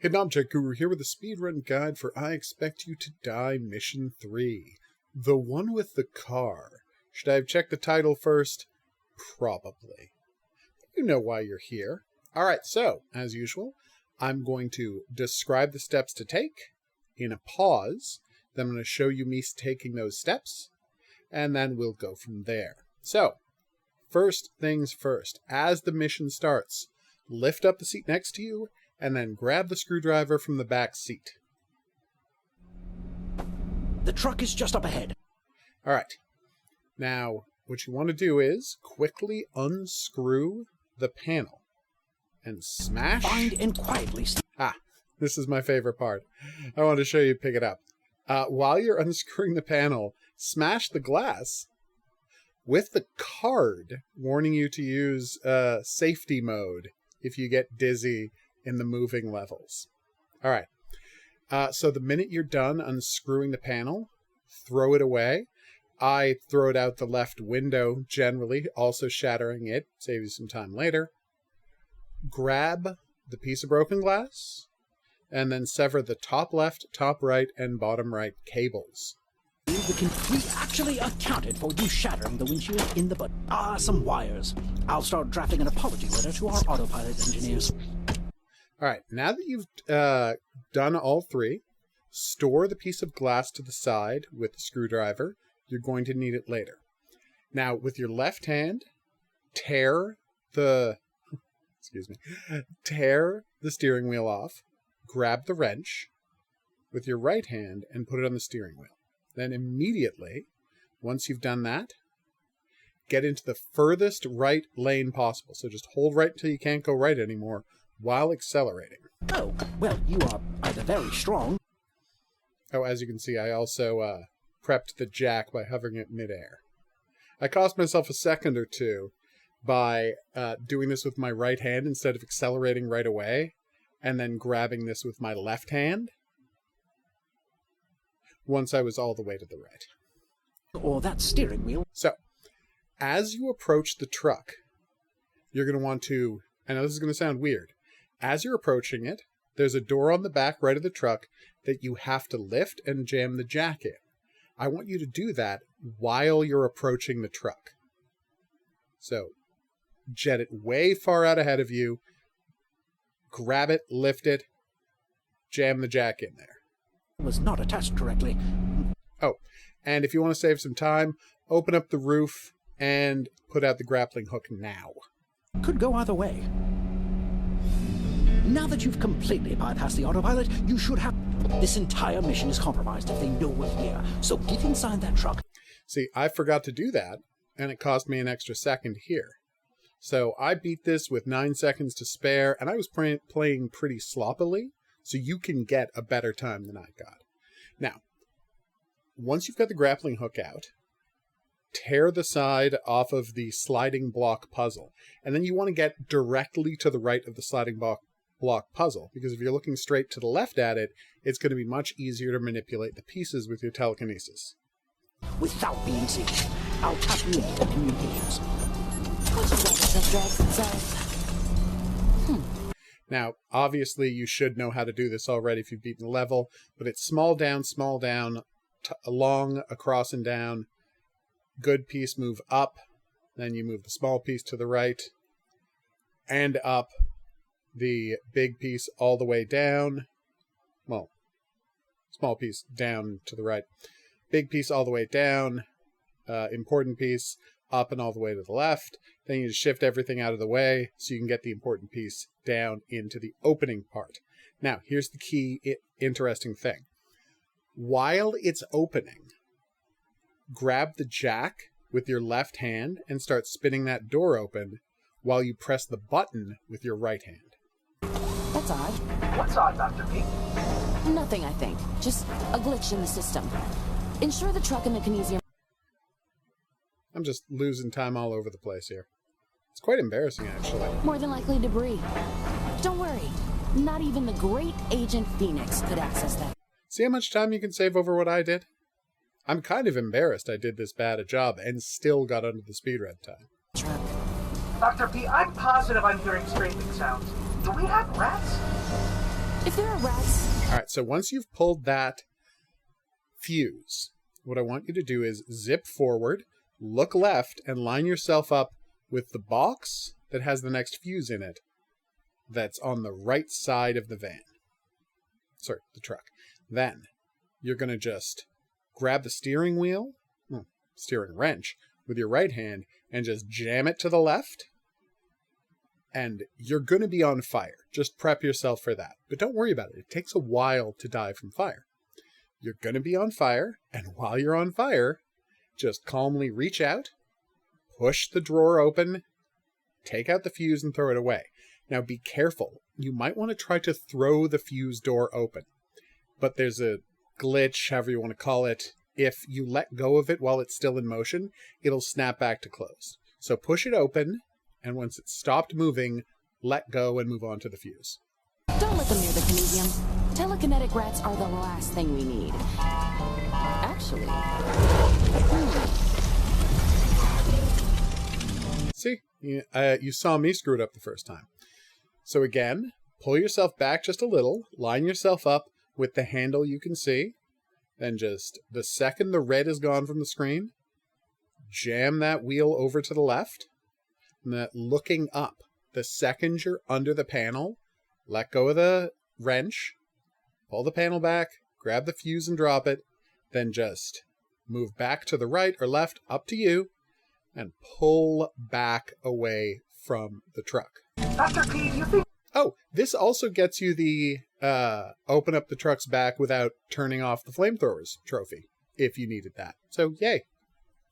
Hidden Object Guru here with a speedrun guide for I Expect You to Die Mission 3. The one with the car. Should I have checked the title first? Probably. You know why you're here. Alright, so, as usual, I'm going to describe the steps to take in a pause. Then I'm going to show you me taking those steps, and then we'll go from there. So, first things first. As the mission starts, lift up the seat next to you, and then grab the screwdriver from the back seat. The truck is just up ahead. Alright. Now, what you want to do is quickly unscrew the panel and smash. Find and quietly. This is my favorite part. I want to show you pick it up. While you're unscrewing the panel, smash the glass with the card warning you to use safety mode if you get dizzy in the moving levels. All right. So the minute you're done unscrewing the panel, throw it away. I throw it out the left window generally, also shattering it, save you some time later. Grab the piece of broken glass, and then sever the top left, top right, and bottom right cables. We actually accounted for you shattering the windshield in the butt. Some wires. I'll start drafting an apology letter to our autopilot engineers. All right, now that you've done all three, store the piece of glass to the side with the screwdriver. You're going to need it later. Now, with your left hand, tear the steering wheel off, grab the wrench with your right hand, and put it on the steering wheel. Then immediately, once you've done that, get into the furthest right lane possible. So just hold right until you can't go right anymore while accelerating. Oh, well, you are either very strong. Oh, as you can see, I also prepped the jack by hovering it midair. I cost myself a second or two by doing this with my right hand instead of accelerating right away, and then grabbing this with my left hand once I was all the way to the right. Or that steering wheel. So, as you approach the truck, you're going to want to, I know this is going to sound weird, as you're approaching it, there's a door on the back right of the truck that you have to lift and jam the jack in. I want you to do that while you're approaching the truck. So, jet it way far out ahead of you, grab it, lift it, jam the jack in there. It was not attached correctly. Oh, and if you want to save some time, open up the roof and put out the grappling hook now. Could go either way. Now that you've completely bypassed the autopilot, you should have... This entire mission is compromised if they know we're here. So get inside that truck. See, I forgot to do that, and it cost me an extra second here. So I beat this with 9 seconds to spare, and I was playing pretty sloppily, so you can get a better time than I got. Now, once you've got the grappling hook out, tear the side off of the sliding block puzzle, and then you want to get directly to the right of the sliding block puzzle, because if you're looking straight to the left at it, it's going to be much easier to manipulate the pieces with your telekinesis. Without being seen, I'll tap you into the communications. Now, obviously, you should know how to do this already if you've beaten the level, but it's small down, along, across, and down. Good piece, move up. Then you move the small piece to the right, and up. The big piece all the way down. Well, small piece down to the right. Big piece all the way down. Important piece up and all the way to the left. Then you just shift everything out of the way so you can get the important piece down into the opening part. Now, here's the key interesting thing. While it's opening, grab the jack with your left hand and start spinning that door open while you press the button with your right hand. That's odd. What's odd, Dr. P? Nothing, I think. Just a glitch in the system. Ensure the truck and the kinesium... I'm just losing time all over the place here. It's quite embarrassing, actually. More than likely debris. Don't worry. Not even the great Agent Phoenix could access that. See how much time you can save over what I did? I'm kind of embarrassed I did this bad a job and still got under the speedrun time. Truck. Dr. P, I'm positive I'm hearing scraping sounds. Do we have rats? If there are rats... Alright, so once you've pulled that fuse, what I want you to do is zip forward, look left, and line yourself up with the box that has the next fuse in it that's on the right side of the van. Sorry, the truck. Then, you're going to just grab the steering wheel, steering wrench, with your right hand, and just jam it to the left. And you're going to be on fire. Just prep yourself for that. But don't worry about it. It takes a while to die from fire. You're going to be on fire, and while you're on fire, just calmly reach out, push the drawer open, take out the fuse, and throw it away. Now be careful. You might want to try to throw the fuse door open. But there's a glitch, however you want to call it. If you let go of it while it's still in motion, it'll snap back to close. So push it open, and once it's stopped moving, let go and move on to the fuse. Don't let them near the Kinesium. Telekinetic rats are the last thing we need. Actually... See? You saw me screw it up the first time. So again, pull yourself back just a little, line yourself up with the handle you can see, then just, the second the red is gone from the screen, jam that wheel over to the left, and then looking up, the second you're under the panel, let go of the wrench, pull the panel back, grab the fuse and drop it, then just move back to the right or left, up to you, and pull back away from the truck. Dr. P, do you think... Oh, this also gets you the open up the truck's back without turning off the flamethrowers trophy, if you needed that. So, yay.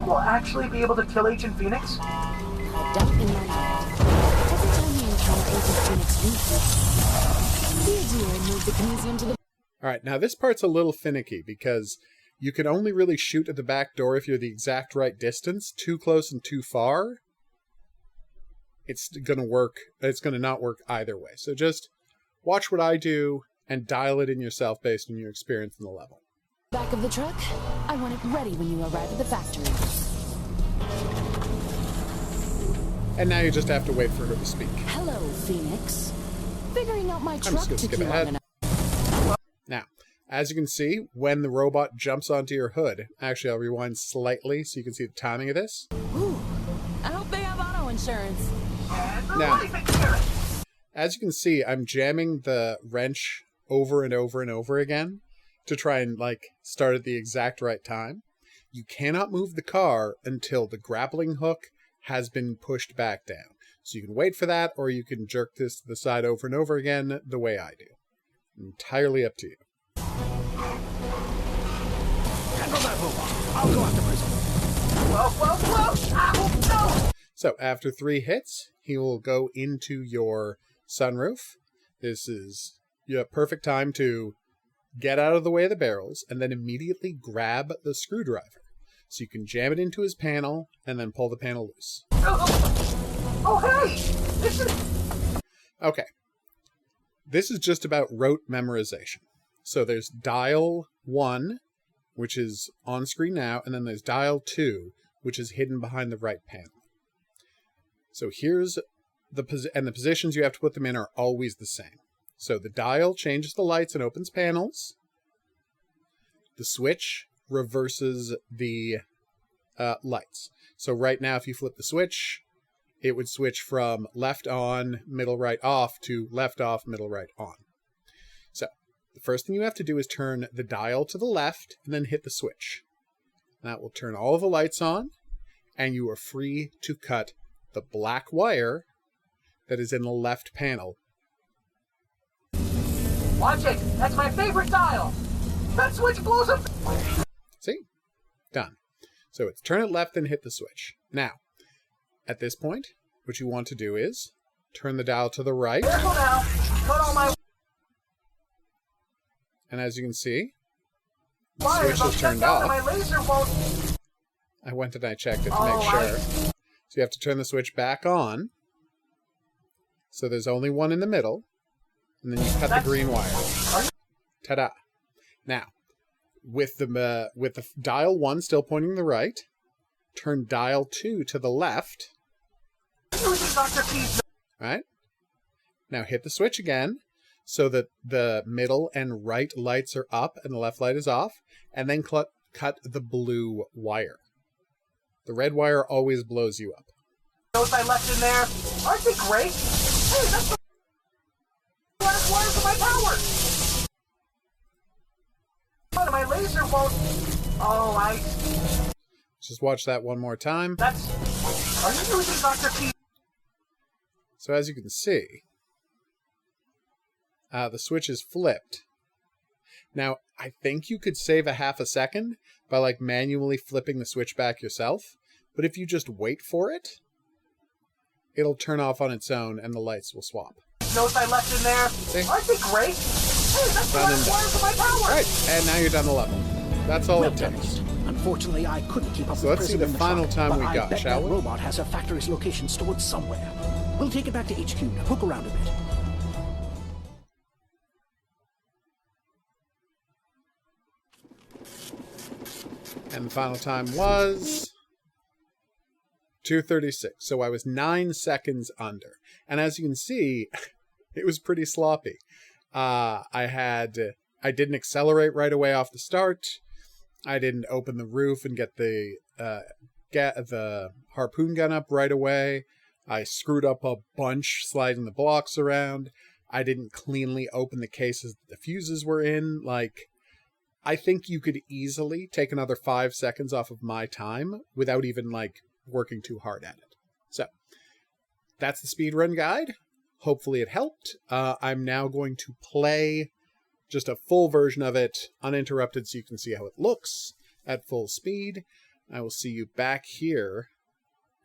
we'll actually be able to kill Agent Phoenix? I doubt in my mind. Every time you encounter Agent Phoenix, be a dear and move the Kinesium to the... Alright, now this part's a little finicky, because you can only really shoot at the back door if you're the exact right distance. Too close and too far, it's gonna work. It's gonna not work either way. So just watch what I do and dial it in yourself based on your experience in the level. back of the truck. I want it ready when you arrive at the factory. And now you just have to wait for her to speak. Hello, Phoenix. Figuring out my I'm truck just gonna took skip you long ahead. enough. Now, as you can see, when the robot jumps onto your hood, actually I'll rewind slightly so you can see the timing of this. Ooh, I hope they have auto insurance. Now, as you can see, I'm jamming the wrench over and over and over again to try and, start at the exact right time. You cannot move the car until the grappling hook has been pushed back down. So you can wait for that, or you can jerk this to the side over and over again the way I do. Entirely up to you. Handle that robot. I'll go after Prism. Whoa! Ow, no! So after 3 hits, he will go into your sunroof. This is your perfect time to get out of the way of the barrels and then immediately grab the screwdriver. So you can jam it into his panel and then pull the panel loose. Oh, hey! This is... Okay. This is just about rote memorization. So there's dial 1, which is on screen now, and then there's dial 2, which is hidden behind the right panel. So here's the positions you have to put them in are always the same. So the dial changes the lights and opens panels. The switch reverses the lights. So right now, if you flip the switch, it would switch from left on, middle right off to left off, middle right on. So the first thing you have to do is turn the dial to the left and then hit the switch. That will turn all of the lights on, and you are free to cut the black wire that is in the left panel. Watch it! That's my favorite dial! That switch blows up! See? Done. So it's turn it left and hit the switch. Now, at this point, what you want to do is turn the dial to the right. Careful now! Cut all my And as you can see, the wires! switch I'll is shut turned down and off. my laser won't... I went and I checked it to make sure. So you have to turn the switch back on. So there's only one in the middle. And then you cut the green wire. Ta-da. Now, with the dial 1 still pointing to the right, turn dial 2 to the left. Using Dr. P's... Right? Now hit the switch again. so that the middle and right lights are up and the left light is off, and then cut the blue wire. The red wire always blows you up. Those I left in there, aren't they great? Hey, that's the last wire for my power! My laser won't... Oh, I... Just watch that one more time. That's... Are you using Dr. P? So as you can see, the switch is flipped. Now, I think you could save a half a second by like manually flipping the switch back yourself, but if you just wait for it, it'll turn off on its own and the lights will swap. Notes I left in there, See? aren't they great? Hey, that's the last wire for my power! Alright, and now you're done the level. That's all it takes. Unfortunately, I couldn't keep up So with let's see Prism the in the final truck, time but we I got, bet shall that we? robot has her factory's location stored somewhere. We'll take it back to HQ to poke around a bit. And the final time was 2:36. So I was 9 seconds under. And as you can see, it was pretty sloppy. I didn't accelerate right away off the start. I didn't open the roof and get the harpoon gun up right away. I screwed up a bunch sliding the blocks around. I didn't cleanly open the cases that the fuses were in. Like, I think you could easily take another 5 seconds off of my time without even, like, working too hard at it. So, that's the speedrun guide. Hopefully it helped. I'm now going to play just a full version of it, uninterrupted, so you can see how it looks at full speed. I will see you back here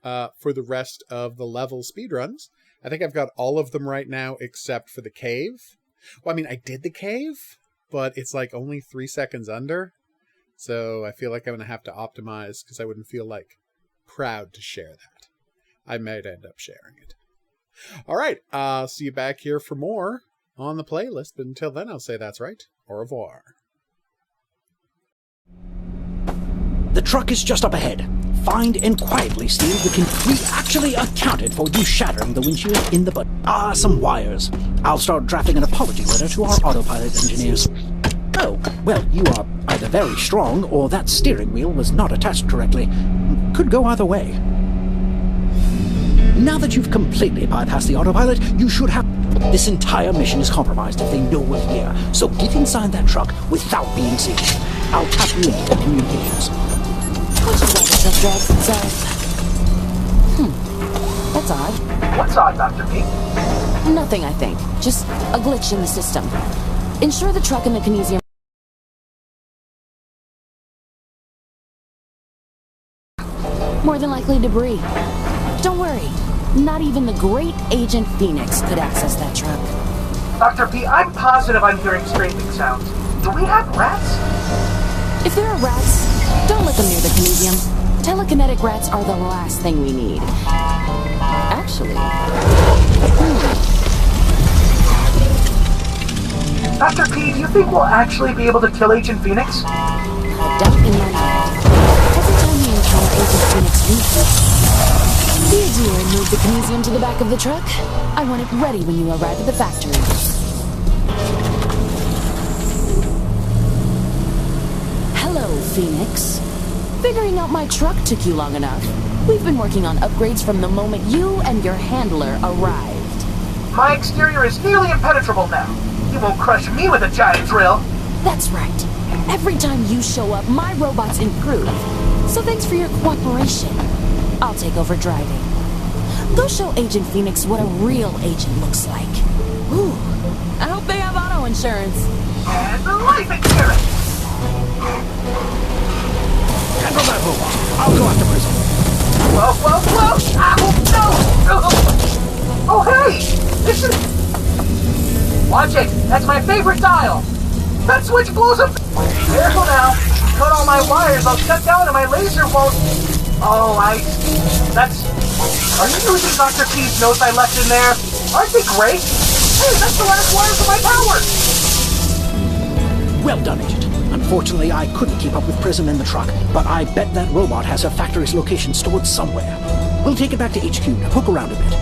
for the rest of the level speedruns. I think I've got all of them right now except for the cave. Well, I mean, I did the cave, but it's like only 3 seconds under. So I feel like I'm going to have to optimize because I wouldn't feel like proud to share that. I might end up sharing it. All right, see you back here for more on the playlist. But until then, I'll say that's right. Au revoir. The truck is just up ahead. Find and quietly steal the We actually accounted for you shattering the windshield in the butt. Some wires. I'll start drafting an apology letter to our autopilot engineers. Oh, well, you are either very strong or that steering wheel was not attached correctly. Could go either way. Now that you've completely bypassed the autopilot, you should have... This entire mission is compromised if they know we're here, so get inside that truck without being seen. I'll tap you into the communications. Which is why the truck drives itself. That's odd. What's odd, Dr. P? Nothing, I think. Just a glitch in the system. Ensure the truck and the kinesium... More than likely debris. Don't worry. Not even the great Agent Phoenix could access that truck. Dr. P, I'm positive I'm hearing scraping sounds. Do we have rats? If there are rats, don't let them near the kinesium. Telekinetic rats are the last thing we need. Actually... Dr. P, do you think we'll actually be able to kill Agent Phoenix? I doubt in my mind. Every time we encounter Agent Phoenix, we... Be a dear and move the kinesium to the back of the truck. I want it ready when you arrive at the factory. Hello, Phoenix. Figuring out my truck took you long enough. We've been working on upgrades from the moment you and your handler arrived. My exterior is nearly impenetrable now. You won't crush me with a giant drill. That's right. Every time you show up, my robots improve. So thanks for your cooperation. I'll take over driving. Go show Agent Phoenix what a real agent looks like. Ooh, I hope they have auto insurance. And life insurance! Handle that robot. I'll go after Prism. Whoa, whoa, whoa! Ow, no! Oh, hey! This is... Watch it! That's my favorite dial! That switch blows up... Careful now! Cut all my wires, I'll shut down and my laser won't... Oh, That's... Are you using Dr. P's notes I left in there? Aren't they great? Hey, that's the last wire for my power! Well done, Agent. Unfortunately, I couldn't keep up with Prism in the truck, but I bet that robot has her factory's location stored somewhere. We'll take it back to HQ to poke around a bit.